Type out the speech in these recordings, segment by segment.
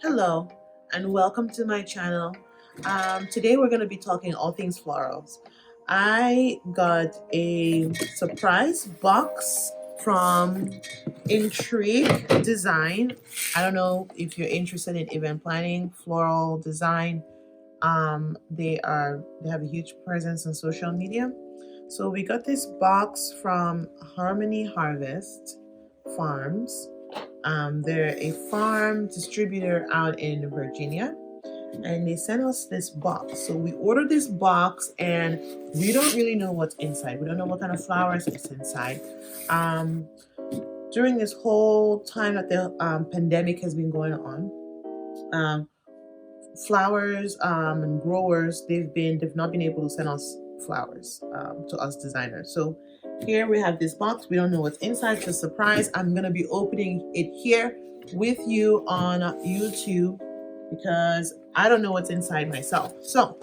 Hello and welcome to my channel. Today we're going to be talking all things florals. I got a surprise box from Intrigue Design. I don't know if you're interested in event planning, floral design. They have a huge presence on social media. So we got this box from Harmony Harvest Farms. They're a farm distributor out in Virginia, and they sent us this box. So we ordered this box, and we don't really know what's inside. We don't know what kind of flowers is inside. During this whole time that the pandemic has been going on, flowers and growers they've not been able to send us flowers to us designers. So here we have this box. We don't know what's inside. It's a surprise. I'm gonna be opening it here with you on YouTube because I don't know what's inside myself. So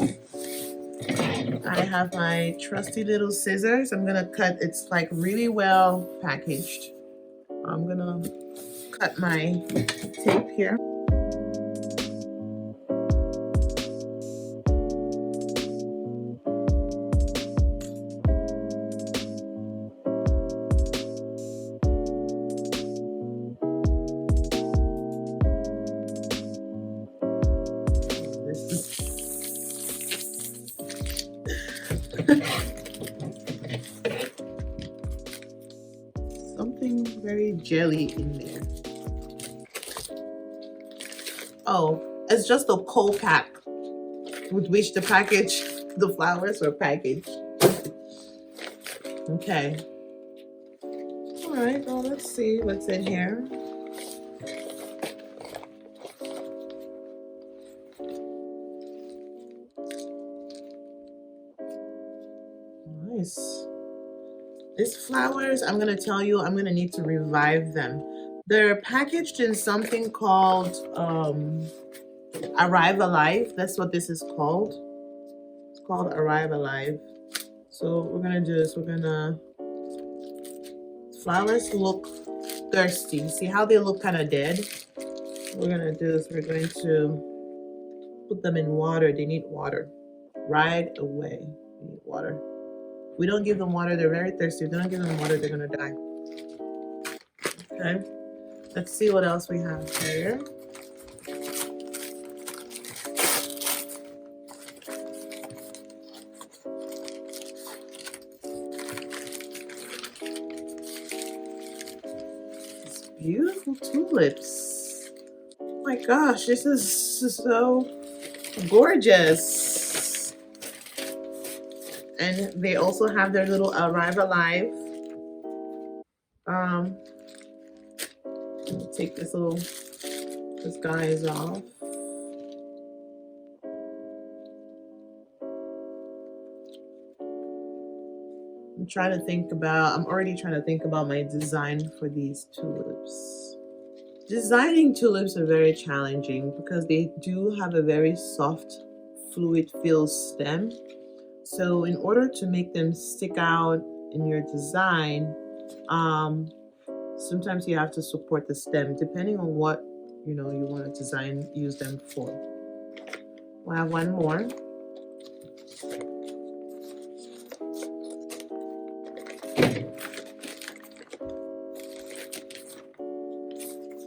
I have my trusty little scissors. I'm gonna cut. It's like really well packaged. I'm gonna cut my tape here. Something very jelly in there. Oh, it's just a cold pack with which the flowers were packaged. Okay. All right, well, let's see what's in here. Nice. These flowers, I'm gonna tell you, I'm gonna need to revive them. They're packaged in something called Arrive Alive. That's what this is called. It's called Arrive Alive. So what we're gonna do is flowers look thirsty. See how they look kind of dead? What we're gonna do is we're going to put them in water. They need water right away. They need water. If we don't give them water, they're very thirsty. If we don't give them water, they're gonna die. Okay, let's see what else we have here. These beautiful tulips. Oh my gosh, this is so gorgeous. And they also have their little Arrive Alive. Take this guy is off. I'm already trying to think about my design for these tulips. Designing tulips are very challenging because they do have a very soft fluid filled stem. So in order to make them stick out in your design, sometimes you have to support the stem depending on what you want to use them for. We'll have one more.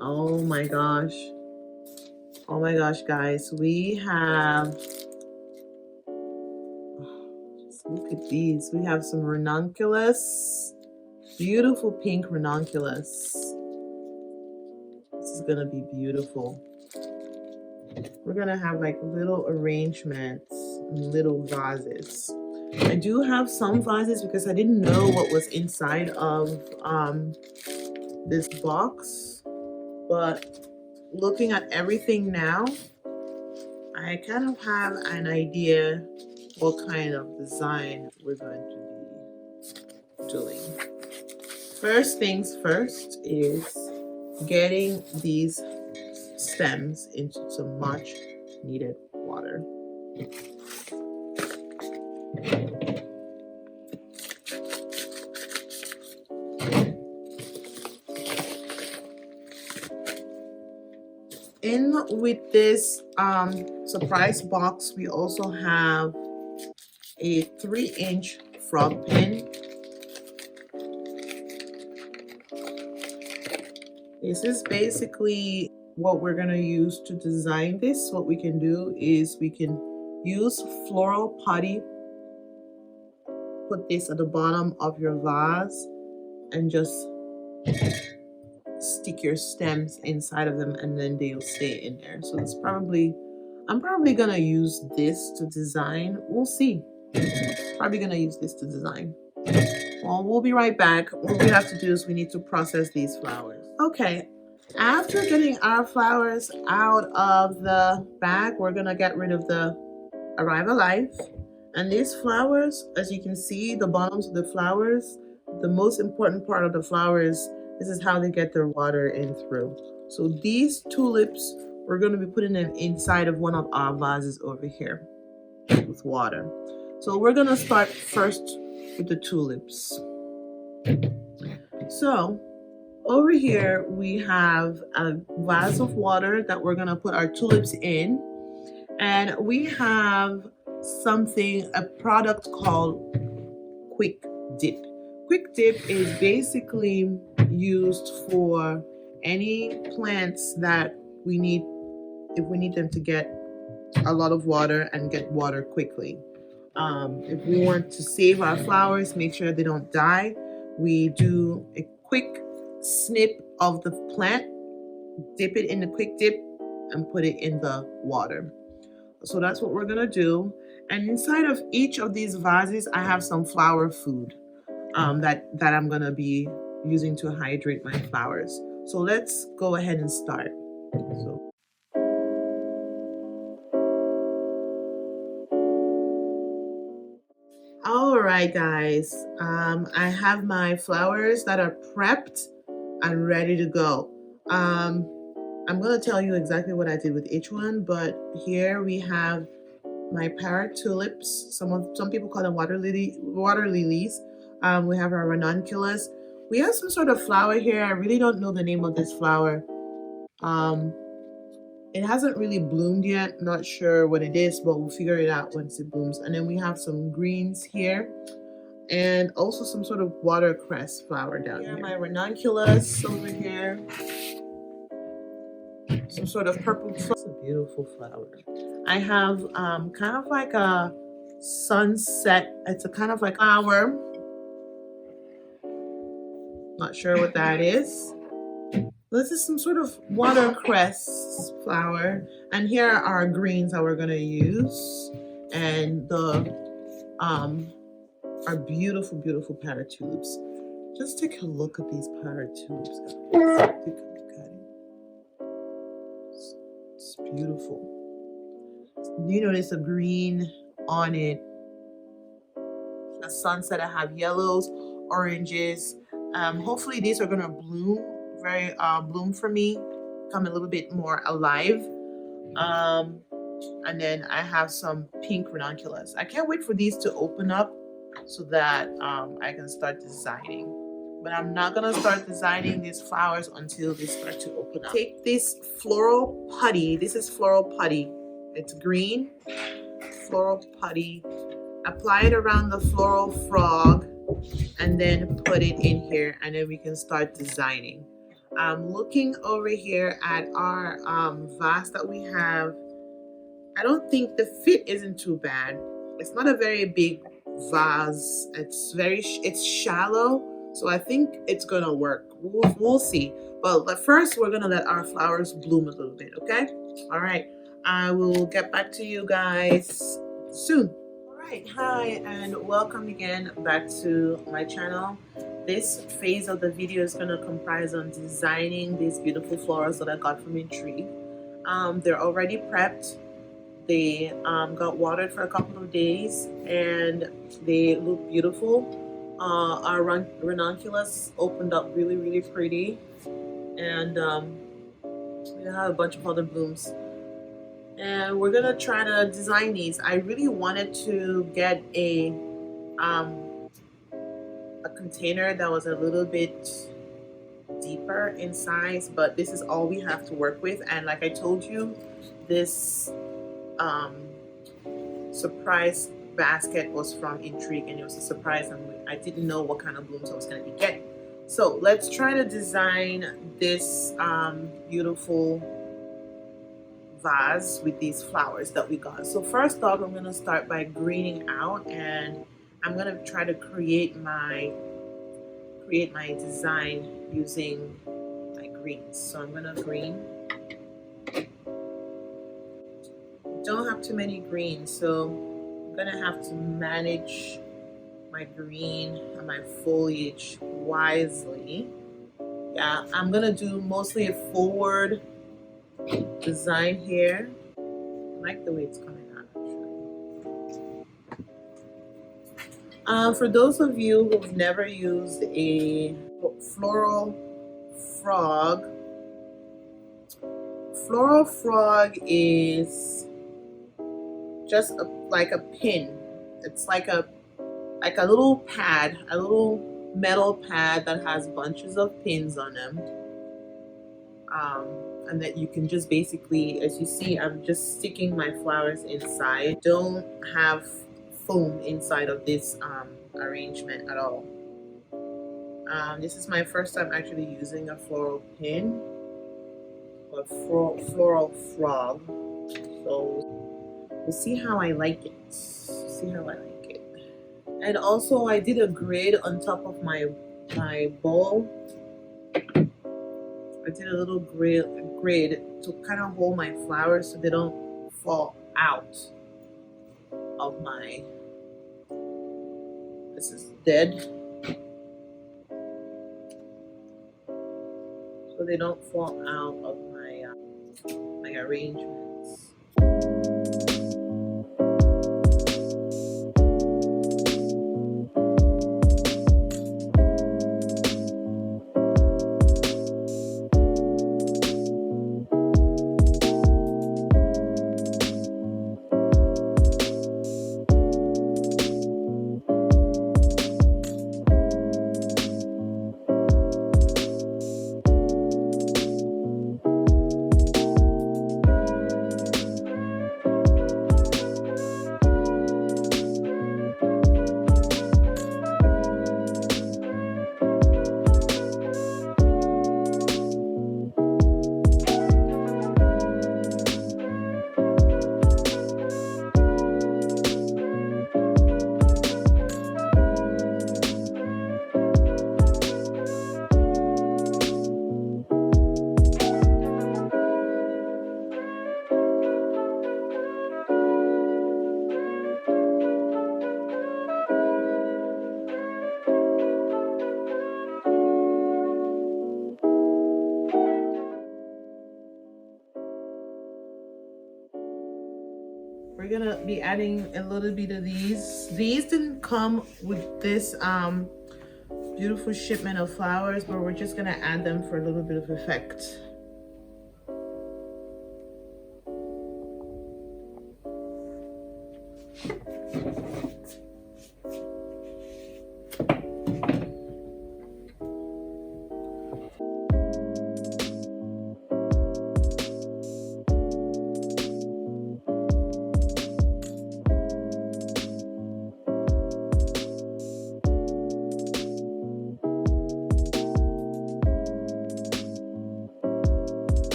Oh my gosh, guys, we have, look at these. We have some ranunculus, beautiful pink ranunculus. This is gonna be beautiful. We're gonna have like little arrangements, little vases. I do have some vases because I didn't know what was inside of this box, but looking at everything now, I kind of have an idea what kind of design we're going to be doing. First things first is getting these stems into some much needed water. In with this surprise box, we also have a 3-inch frog pin. This is basically what we're gonna use to design this. What we can do is we can use floral putty, put this at the bottom of your vase, and just stick your stems inside of them, and then they'll stay in there. So it's probably, I'm probably gonna use this to design. We'll see. Probably gonna use this to design. Well, we'll be right back. What we have to do is we need to process these flowers. Okay, after getting our flowers out of the bag, we're gonna get rid of the Arrive Alive. And these flowers, as you can see, the bottoms of the flowers, the most important part of the flowers, this is how they get their water in through. So these tulips, we're going to be putting them inside of one of our vases over here with water. So we're going to start first with the tulips. So over here we have a vase of water that we're going to put our tulips in, and we have a product called Quick Dip. Quick Dip is basically used for any plants that we need, if we need them to get a lot of water and get water quickly. If we want to save our flowers, make sure they don't die, we do a quick snip of the plant, dip it in the Quick Dip, and put it in the water. So that's what we're gonna do. And inside of each of these vases, I have some flower food that I'm gonna be using to hydrate my flowers. So let's go ahead and start. So, all right, guys, I have my flowers that are prepped and ready to go. I'm gonna tell you exactly what I did with each one, but here we have my parrot tulips. Some people call them water lilies. We have our ranunculus. We have some sort of flower here. I really don't know the name of this flower. It hasn't really bloomed yet. Not sure what it is, but we'll figure it out once it blooms. And then we have some greens here, and also some sort of watercress flower down here. My ranunculus over here. Some sort of purple. It's a beautiful flower. I have kind of like a sunset. It's a kind of like flower. Not sure what that is. This is some sort of watercress flower. And here are our greens that we're gonna use. And our beautiful, beautiful parrot tulips. Just take a look at these parrot tulips, guys. Take a look at it. It's beautiful. You notice a green on it. A sunset. I have yellows, oranges. Hopefully these are gonna bloom bloom for me, become a little bit more alive. And then I have some pink ranunculus. I can't wait for these to open up so that I can start designing. But I'm not gonna start designing these flowers until they start to open up. Take this floral putty. This is floral putty. It's green. Floral putty. Apply it around the floral frog and then put it in here, and then we can start designing. I'm looking over here at our vase that we have. I don't think the fit isn't too bad. It's not a very big vase. It's shallow, so I think it's gonna work. We'll see. But first, we're gonna let our flowers bloom a little bit. Okay. All right. I will get back to you guys soon. All right. Hi, and welcome again back to my channel. This phase of the video is going to comprise on designing these beautiful flowers that I got from Intrigue. They're already prepped. They got watered for a couple of days and they look beautiful. Our ranunculus opened up really, really pretty, and we have a bunch of other blooms. And we're gonna try to design these. I really wanted to get a container that was a little bit deeper in size, but this is all we have to work with. And like I told you, this surprise basket was from Intrigue, and it was a surprise, and I didn't know what kind of blooms I was going to be getting. So let's try to design this beautiful vase with these flowers that we got. So first off, I'm going to start by greening out, and I'm going to try to create my design using my greens. So I'm going to green. Don't have too many greens, so I'm going to have to manage my green and my foliage wisely. Yeah, I'm going to do mostly a forward design here. I like the way it's coming out, actually. For those of you who've never used a floral frog, floral frog is just like a pin. It's like a little pad, a little metal pad that has bunches of pins on them. And that you can just basically, as you see, I'm just sticking my flowers inside. Don't have foam inside of this arrangement at all. This is my first time actually using a floral pin or floral frog. So we'll see how I like it. See how I like it. And also I did a grid on top of my bowl. I did a little grid to kind of hold my flowers so they don't fall out of my, this is dead, so they don't fall out of my my arrangements. We're gonna be adding a little bit of these. These didn't come with this beautiful shipment of flowers, but we're just gonna add them for a little bit of effect.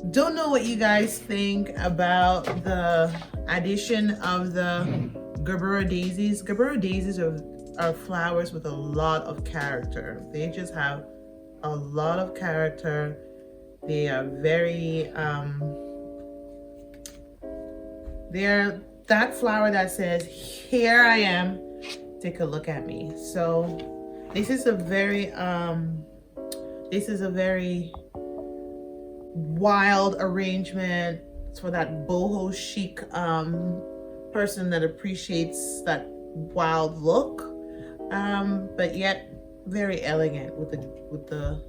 Don't know what you guys think about the addition of the Gerbera daisies. Gerbera daisies are flowers with a lot of character. They just have a lot of character. They are very, they're that flower that says, here I am, take a look at me. So this is a very wild arrangement. It's for that boho chic person that appreciates that wild look, but yet very elegant with the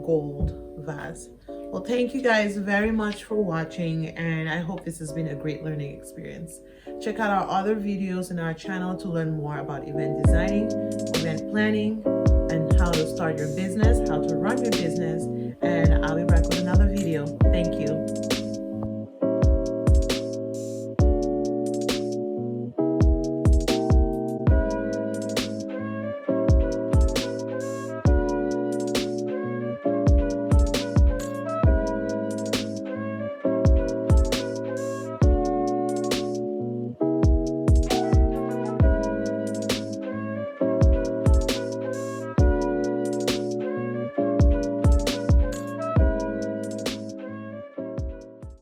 gold vase. Well, thank you guys very much for watching, and I hope this has been a great learning experience. Check out our other videos in our channel to learn more about event designing, event planning, and how how to start your business, how to run your business, and I'll be back with another video. Thank you.